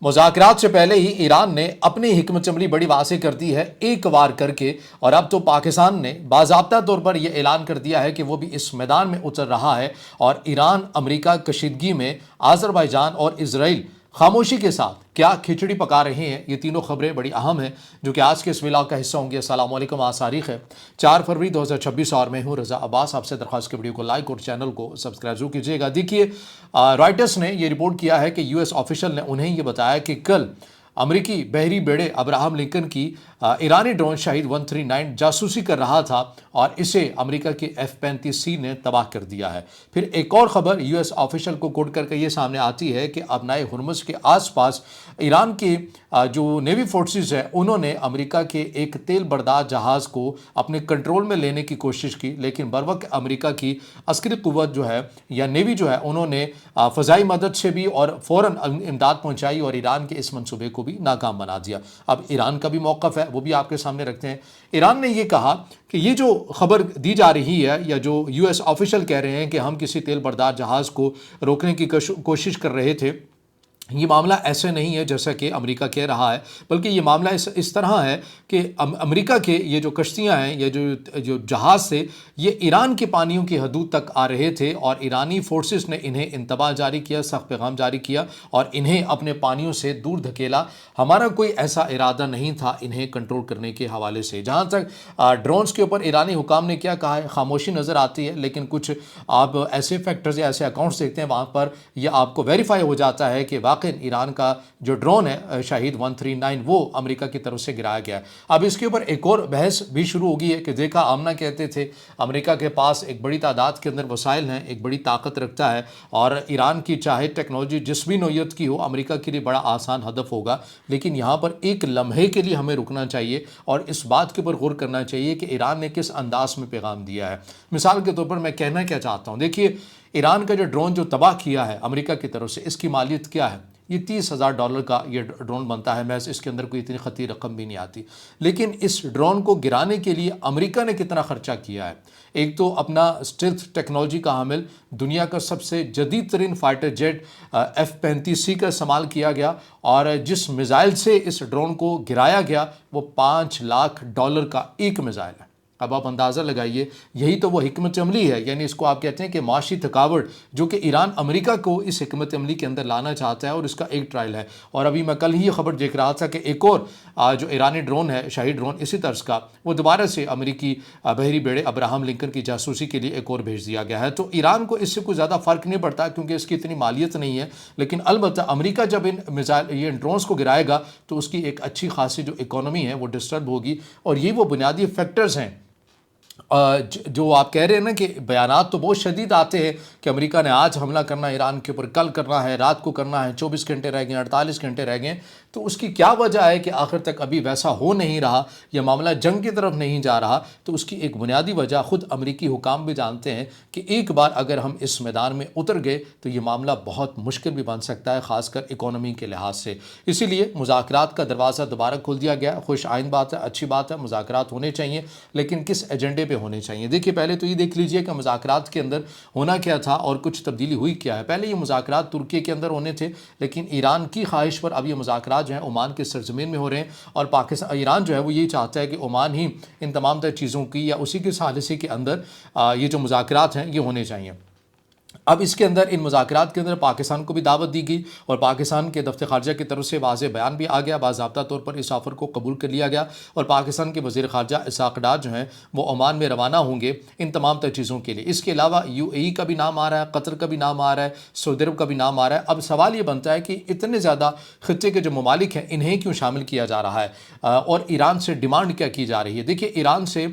مذاکرات سے پہلے ہی ایران نے اپنی حکمت عملی بڑی واضح کر دی ہے ایک وار کر کے، اور اب تو پاکستان نے باضابطہ طور پر یہ اعلان کر دیا ہے کہ وہ بھی اس میدان میں اتر رہا ہے، اور ایران امریکہ کشیدگی میں آذربائیجان اور اسرائیل خاموشی کے ساتھ کیا کھچڑی پکا رہے ہیں۔ یہ تینوں خبریں بڑی اہم ہیں جو کہ آج کے اس ولاگ کا حصہ ہوں گے۔ السلام علیکم، آج تاریخ ہے 4 فروری 2026 اور میں ہوں رضا عباس۔ آپ سے درخواست کہ ویڈیو کو لائک اور چینل کو سبسکرائب ضرور کیجیے گا۔ دیکھیے، رائٹرز نے یہ رپورٹ کیا ہے کہ یو ایس آفیشل نے انہیں یہ بتایا کہ کل امریکی بحری بیڑے ابراہم لنکن کی ایرانی ڈرون شاہد 139 جاسوسی کر رہا تھا اور اسے امریکہ کے F-35C نے تباہ کر دیا ہے۔ پھر ایک اور خبر یو ایس آفیشل کو کوٹ کر کے یہ سامنے آتی ہے کہ ابنائے ہرمز کے آس پاس ایران کے جو نیوی فورسز ہیں انہوں نے امریکہ کے ایک تیل بردار جہاز کو اپنے کنٹرول میں لینے کی کوشش کی، لیکن بروقت امریکہ کی عسکری قوت جو ہے یا نیوی جو ہے انہوں نے فضائی مدد سے بھی اور فوراً امداد پہنچائی اور ایران کے اس منصوبے کو بھی ناکام بنا دیا۔ اب ایران کا بھی موقف ہے، وہ بھی آپ کے سامنے رکھتے ہیں۔ ایران نے یہ کہا کہ یہ جو خبر دی جا رہی ہے یا جو یو ایس آفیشل کہہ رہے ہیں کہ ہم کسی تیل بردار جہاز کو روکنے کی کوشش کر رہے تھے، یہ معاملہ ایسے نہیں ہے جیسا کہ امریکہ کہہ رہا ہے، بلکہ یہ معاملہ اس طرح ہے کہ امریکہ کے یہ جو کشتیاں ہیں یا جو جہاز تھے یہ ایران کے پانیوں کی حدود تک آ رہے تھے، اور ایرانی فورسز نے انہیں انتباہ جاری کیا، سخت پیغام جاری کیا اور انہیں اپنے پانیوں سے دور دھکیلا۔ ہمارا کوئی ایسا ارادہ نہیں تھا انہیں کنٹرول کرنے کے حوالے سے۔ جہاں تک ڈرونز کے اوپر ایرانی حکام نے کیا کہا ہے، خاموشی نظر آتی ہے، لیکن کچھ آپ ایسے فیکٹرز یا ایسے اکاؤنٹس دیکھتے ہیں وہاں پر یہ آپ کو ویریفائی ہو جاتا ہے کہ واقعی ایران کا جو ڈرون ہے شاہد 139 وہ امریکہ کی طرف سے گرایا گیا ہے۔ اب اس کے اوپر ایک اور بحث بھی شروع ہو گئی ہے کہ دیکھا آمنہ کہتے تھے امریکہ کے پاس ایک بڑی تعداد کے اندر وسائل ہیں، ایک بڑی طاقت رکھتا ہے، اور ایران کی چاہے ٹیکنالوجی جس بھی نوعیت کی ہو امریکہ کے لیے بڑا آسان ہدف ہوگا، لیکن یہاں پر ایک لمحے کے لیے ہمیں رکنا چاہیے اور اس بات کے اوپر غور کرنا چاہیے کہ ایران نے کس انداز میں پیغام دیا ہے۔ مثال کے طور پر میں کہنا کیا چاہتا ہوں، دیکھیے ایران کا جو ڈرون جو تباہ کیا ہے امریکہ کی طرف سے، اس کی مالیت کیا ہے؟ یہ $30,000 کا یہ ڈرون بنتا ہے، محض اس کے اندر کوئی اتنی خطیر رقم بھی نہیں آتی، لیکن اس ڈرون کو گرانے کے لیے امریکہ نے کتنا خرچہ کیا ہے۔ ایک تو اپنا اسٹیلتھ ٹیکنالوجی کا حامل دنیا کا سب سے جدید ترین فائٹر جیٹ F-35C کا استعمال کیا گیا، اور جس میزائل سے اس ڈرون کو گرایا گیا وہ $5 لاکھ کا ایک میزائل ہے۔ اب آپ اندازہ لگائیے، یہی تو وہ حکمت عملی ہے، یعنی اس کو آپ کہتے ہیں کہ معاشی تھکاوٹ جو کہ ایران امریکہ کو اس حکمت عملی کے اندر لانا چاہتا ہے، اور اس کا ایک ٹرائل ہے۔ اور ابھی میں کل ہی یہ خبر دیکھ رہا تھا کہ ایک اور جو ایرانی ڈرون ہے شاہد ڈرون اسی طرز کا، وہ دوبارہ سے امریکی بحری بیڑے ابراہم لنکن کی جاسوسی کے لیے ایک اور بھیج دیا گیا ہے۔ تو ایران کو اس سے کوئی زیادہ فرق نہیں پڑتا کیونکہ اس کی اتنی مالیت نہیں ہے، لیکن البتہ امریکہ جب یہ ڈرونز کو گرائے گا تو اس کی ایک اچھی خاصی جو اکانومی ہے وہ ڈسٹرب ہوگی، اور یہ وہ بنیادی فیکٹرز ہیں جو آپ کہہ رہے ہیں نا کہ بیانات تو بہت شدید آتے ہیں کہ امریکہ نے آج حملہ کرنا ہے ایران کے اوپر، کل کرنا ہے، رات کو کرنا ہے، 24 گھنٹے رہ گئے، 48 گھنٹے رہ گئے، تو اس کی کیا وجہ ہے کہ آخر تک ابھی ویسا ہو نہیں رہا، یہ معاملہ جنگ کی طرف نہیں جا رہا؟ تو اس کی ایک بنیادی وجہ خود امریکی حکام بھی جانتے ہیں کہ ایک بار اگر ہم اس میدان میں اتر گئے تو یہ معاملہ بہت مشکل بھی بن سکتا ہے، خاص کر اکانومی کے لحاظ سے۔ اسی لیے مذاکرات کا دروازہ دوبارہ کھول دیا گیا، خوش آئند بات ہے، اچھی بات ہے، مذاکرات ہونے چاہیے، لیکن کس ایجنڈے پہ ہونے چاہیے؟ دیکھیے پہلے تو یہ دیکھ لیجئے کہ مذاکرات کے اندر ہونا کیا تھا اور کچھ تبدیلی ہوئی کیا ہے۔ پہلے یہ مذاکرات ترکی کے اندر ہونے تھے، لیکن ایران کی خواہش پر اب یہ مذاکرات جو ہیں عمان کے سرزمین میں ہو رہے ہیں، اور ایران جو ہے وہ یہی چاہتا ہے کہ عمان ہی ان تمام تر چیزوں کی یا اسی کے ثالثی کے اندر یہ جو مذاکرات ہیں یہ ہونے چاہیے۔ اب اس کے اندر ان مذاکرات کے اندر پاکستان کو بھی دعوت دی گئی، اور پاکستان کے دفتر خارجہ کی طرف سے واضح بیان بھی آ گیا، باضابطہ طور پر اس آفر کو قبول کر لیا گیا، اور پاکستان کے وزیر خارجہ اسحاق ڈار جو ہیں وہ عمان میں روانہ ہوں گے ان تمام تر چیزوں کے لیے۔ اس کے علاوہ UAE کا بھی نام آ رہا ہے، قطر کا بھی نام آ رہا ہے، سعودی عرب کا بھی نام آ رہا ہے۔ اب سوال یہ بنتا ہے کہ اتنے زیادہ خطے کے جو ممالک ہیں انہیں کیوں شامل کیا جا رہا ہے، اور ایران سے ڈیمانڈ کیا کی جا رہی ہے؟ دیکھیے ایران سے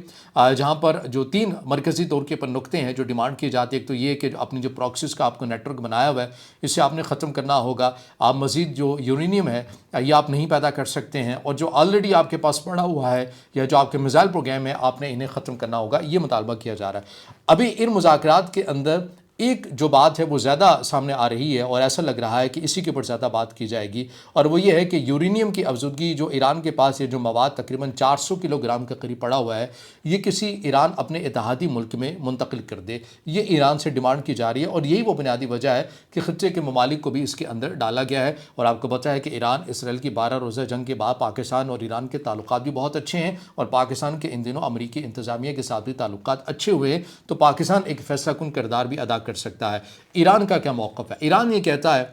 جہاں پر جو 3 مرکزی طور کے پر نقطے ہیں جو ڈیمانڈ کی جاتی ہے، ایک تو یہ کہ اپنی جو پراکسیز کا آپ کو نیٹ ورک بنایا ہوا ہے اسے آپ نے ختم کرنا ہوگا، آپ مزید جو یورینیم ہے یہ آپ نہیں پیدا کر سکتے ہیں، اور جو آلریڈی آپ کے پاس پڑا ہوا ہے یا جو آپ کے میزائل پروگرام ہے آپ نے انہیں ختم کرنا ہوگا، یہ مطالبہ کیا جا رہا ہے۔ ابھی ان مذاکرات کے اندر ایک جو بات ہے وہ زیادہ سامنے آ رہی ہے اور ایسا لگ رہا ہے کہ اسی کے اوپر زیادہ بات کی جائے گی، اور وہ یہ ہے کہ یورینیم کی افزودگی جو ایران کے پاس یہ جو مواد تقریباً 400 کلو گرام کے قریب پڑا ہوا ہے، یہ کسی ایران اپنے اتحادی ملک میں منتقل کر دے، یہ ایران سے ڈیمانڈ کی جا رہی ہے، اور یہی وہ بنیادی وجہ ہے کہ خطے کے ممالک کو بھی اس کے اندر ڈالا گیا ہے۔ اور آپ کو پتہ ہے کہ ایران اسرائیل کی 12 روزہ جنگ کے بعد پاکستان اور ایران کے تعلقات بھی بہت اچھے ہیں، اور پاکستان کے ان دنوں امریکی انتظامیہ کے ساتھ بھی تعلقات اچھے ہوئے ہیں، تو پاکستان ایک فیصلہ کن کردار بھی ادا کر سکتا ہے۔ ایران کا کیا موقف ہے؟ ایران یہ کہتا ہے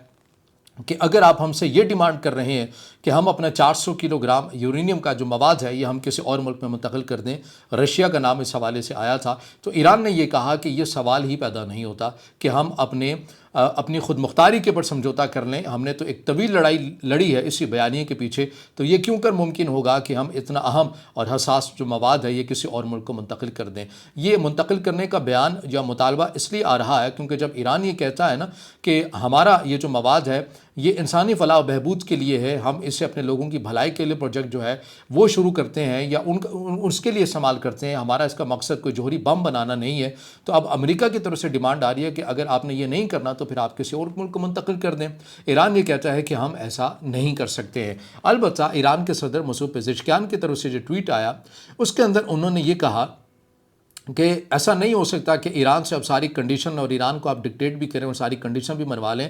کہ اگر آپ ہم سے یہ ڈیمانڈ کر رہے ہیں کہ ہم اپنا 400 کلو گرام یورینیم کا جو مواد ہے یہ ہم کسی اور ملک میں منتقل کر دیں، رشیا کا نام اس حوالے سے آیا تھا، تو ایران نے یہ کہا کہ یہ سوال ہی پیدا نہیں ہوتا کہ ہم اپنی خود مختاری کے اوپر سمجھوتہ کر لیں، ہم نے تو ایک طویل لڑائی لڑی ہے اسی بیانیے کے پیچھے، تو یہ کیوں کر ممکن ہوگا کہ ہم اتنا اہم اور حساس جو مواد ہے یہ کسی اور ملک کو منتقل کر دیں۔ یہ منتقل کرنے کا بیان یا مطالبہ اس لیے آ رہا ہے کیونکہ جب ایران یہ کہتا ہے نا کہ ہمارا یہ جو مواد ہے یہ انسانی فلاح و بہبود کے لیے ہے، ہم اسے اپنے لوگوں کی بھلائی کے لیے پروجیکٹ جو ہے وہ شروع کرتے ہیں یا اس کے لیے استعمال کرتے ہیں، ہمارا اس کا مقصد کوئی جوہری بم بنانا نہیں ہے، تو اب امریکہ کی طرف سے ڈیمانڈ آ رہی ہے کہ اگر آپ نے یہ نہیں کرنا تو پھر آپ کسی اور ملک کو منتقل کر دیں۔ ایران یہ کہتا ہے کہ ہم ایسا نہیں کر سکتے ہیں۔ البتہ ایران کے صدر مسعود پزشکیان کی طرف سے جو ٹویٹ آیا اس کے اندر انہوں نے یہ کہا کہ ایسا نہیں ہو سکتا کہ ایران سے اب ساری کنڈیشن اور ایران کو آپ ڈکٹیٹ بھی کریں اور ساری کنڈیشن بھی منوا لیں،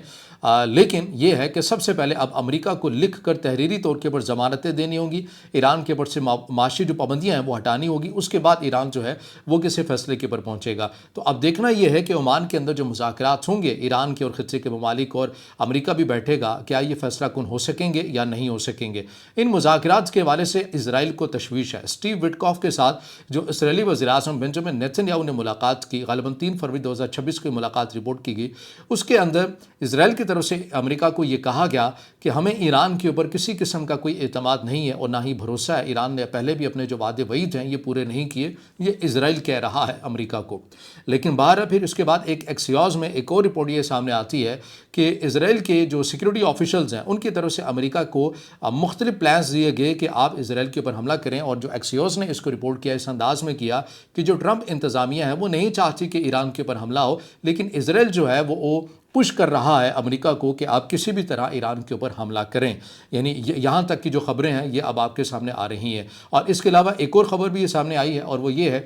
لیکن یہ ہے کہ سب سے پہلے اب امریکہ کو لکھ کر تحریری طور کے اوپر ضمانتیں دینی ہوں گی، ایران کے اوپر سے معاشی جو پابندیاں ہیں وہ ہٹانی ہوگی، اس کے بعد ایران جو ہے وہ کسی فیصلے کے اوپر پہنچے گا۔ تو اب دیکھنا یہ ہے کہ عمان کے اندر جو مذاکرات ہوں گے ایران کے اور خطے کے ممالک اور امریکہ بھی بیٹھے گا، کیا یہ فیصلہ کن ہو سکیں گے یا نہیں ہو سکیں گے۔ ان مذاکرات کے حوالے سے اسرائیل کو تشویش ہے۔ اسٹیو وٹکاف کے ساتھ جو اسرائیلی وزیر اعظم بنجامن نیتن یاہو نے ملاقات کی، غالباً 3 فروری 2026 کو ملاقات رپورٹ کی گئی، اس کے اندر اسرائیل کی طرف سے امریکہ کو یہ کہا گیا کہ ہمیں ایران کے اوپر کسی قسم کا کوئی اعتماد نہیں ہے اور نہ ہی بھروسہ ہے، ایران نے پہلے بھی اپنے جو وعدے وعید ہیں یہ پورے نہیں کیے، یہ اسرائیل کہہ رہا ہے امریکہ کو۔ لیکن باہر پھر اس کے بعد ایک ایکسیوز میں ایک اور رپورٹ یہ سامنے آتی ہے کہ اسرائیل کے جو سیکورٹی آفیشلز ہیں ان کی طرف سے امریکہ کو مختلف پلانز دیے گئے کہ آپ اسرائیل کے اوپر حملہ کریں، اور جو ایکسیوز نے اس کو رپورٹ کیا اس انداز میں کیا کہ جو ٹرمپ انتظامیہ ہے وہ نہیں چاہتی کہ ایران کے اوپر حملہ ہو، لیکن اسرائیل جو ہے وہ پش کر رہا ہے امریکہ کو کہ آپ کسی بھی طرح ایران کے اوپر حملہ کریں، یعنی یہاں تک کی جو خبریں ہیں یہ اب آپ کے سامنے آ رہی ہیں۔ اور اس کے علاوہ ایک اور خبر بھی یہ سامنے آئی ہے اور وہ یہ ہے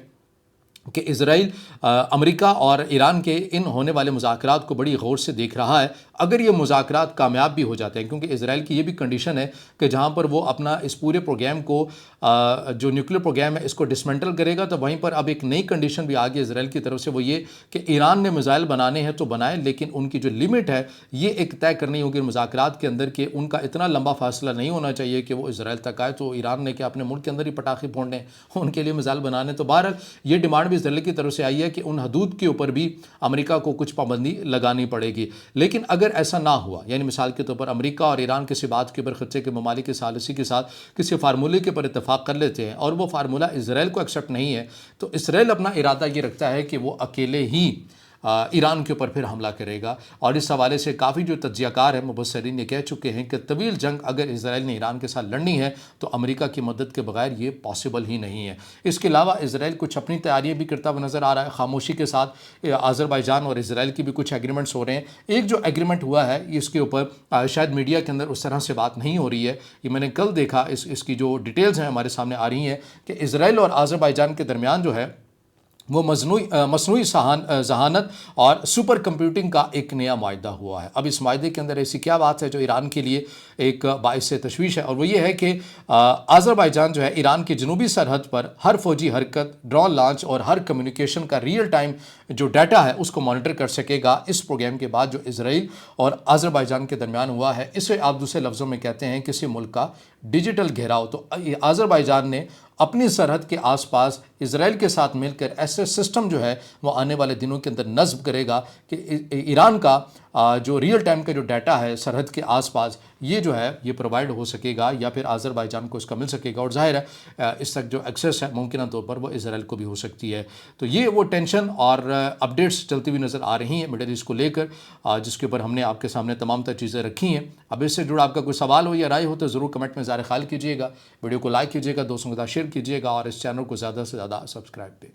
کہ اسرائیل امریکہ اور ایران کے ان ہونے والے مذاکرات کو بڑی غور سے دیکھ رہا ہے۔ اگر یہ مذاکرات کامیاب بھی ہو جاتے ہیں، کیونکہ اسرائیل کی یہ بھی کنڈیشن ہے کہ جہاں پر وہ اپنا اس پورے پروگرام کو جو نیوکلیر پروگرام ہے اس کو ڈسمنٹل کرے گا، تو وہیں پر اب ایک نئی کنڈیشن بھی آ گئی اسرائیل کی طرف سے، وہ یہ کہ ایران نے میزائل بنانے ہیں تو بنائے، لیکن ان کی جو لمٹ ہے یہ ایک طے کرنی ہوگی مذاکرات کے اندر کہ ان کا اتنا لمبا فاصلہ نہیں ہونا چاہیے کہ وہ اسرائیل تک آئے، تو ایران نے کہ اپنے ملک کے اندر ہی پٹاخے پھوڑنے ان کے لیے میزائل بنانے۔ تو بہرحال یہ ڈیمانڈ بھی اسرائیل کی طرف سے آئی ہے کہ ان حدود کے اوپر بھی امریکہ کو کچھ پابندی لگانی پڑے گی۔ لیکن اگر ایسا نہ ہوا، یعنی مثال کے طور پر امریکہ اور ایران کسی بات کے اوپر خطے کے ممالک کے ثالثی کے ساتھ کسی فارمولے کے اوپر اتفاق کر لیتے ہیں اور وہ فارمولہ اسرائیل کو ایکسیپٹ نہیں ہے، تو اسرائیل اپنا ارادہ یہ رکھتا ہے کہ وہ اکیلے ہی ایران کے اوپر پھر حملہ کرے گا۔ اور اس حوالے سے کافی جو تجزیہ کار ہیں مبصرین یہ کہہ چکے ہیں کہ طویل جنگ اگر اسرائیل نے ایران کے ساتھ لڑنی ہے تو امریکہ کی مدد کے بغیر یہ پاسبل ہی نہیں ہے۔ اس کے علاوہ اسرائیل کچھ اپنی تیاریاں بھی کرتا ہوا نظر آ رہا ہے، خاموشی کے ساتھ آذربائیجان اور اسرائیل کی بھی کچھ ایگریمنٹس ہو رہے ہیں۔ ایک جو ایگریمنٹ ہوا ہے اس کے اوپر شاید میڈیا کے اندر اس طرح سے بات نہیں ہو رہی ہے، یہ میں نے کل دیکھا، اس کی جو ڈیٹیلز ہیں ہمارے سامنے آ رہی ہیں کہ اسرائیل اور آذربائیجان کے درمیان جو ہے وہ مصنوعی ذہانت اور سپر کمپیوٹنگ کا ایک نیا معاہدہ ہوا ہے۔ اب اس معاہدے کے اندر ایسی کیا بات ہے جو ایران کے لیے ایک باعث تشویش ہے، اور وہ یہ ہے کہ آذربائیجان جو ہے ایران کی جنوبی سرحد پر ہر فوجی حرکت، ڈرون لانچ اور ہر کمیونیکیشن کا ریئل ٹائم جو ڈیٹا ہے اس کو مانیٹر کر سکے گا۔ اس پروگرام کے بعد جو اسرائیل اور آذربائیجان کے درمیان ہوا ہے اسے آپ دوسرے لفظوں میں کہتے ہیں کسی ملک کا ڈیجیٹل گھیراؤ۔ تو آذربائیجان نے اپنی سرحد کے آس پاس اسرائیل کے ساتھ مل کر ایسے سسٹم جو ہے وہ آنے والے دنوں کے اندر نصب کرے گا کہ ایران کا جو ریئل ٹائم کا جو ڈیٹا ہے سرحد کے آس پاس یہ جو ہے یہ پرووائڈ ہو سکے گا، یا پھر آذربائیجان کو اس کا مل سکے گا، اور ظاہر ہے اس تک جو ایکسیس ہے ممکنہ طور پر وہ اسرائیل کو بھی ہو سکتی ہے۔ تو یہ وہ ٹینشن اور اپڈیٹس چلتی ہوئی نظر آ رہی ہیں مڈل ایسٹ کو لے کر، جس کے اوپر ہم نے آپ کے سامنے تمام تر چیزیں رکھی ہیں۔ اب اس سے جڑا آپ کا کوئی سوال ہو یا رائے ہو تو ضرور کمنٹ میں اظہار خیال کیجیے گا، ویڈیو کو لائک کیجیے گا، دوستوں کے ساتھ شیئر کیجیے گا، اور اس چینل کو زیادہ سے زیادہ سبسکرائب پہ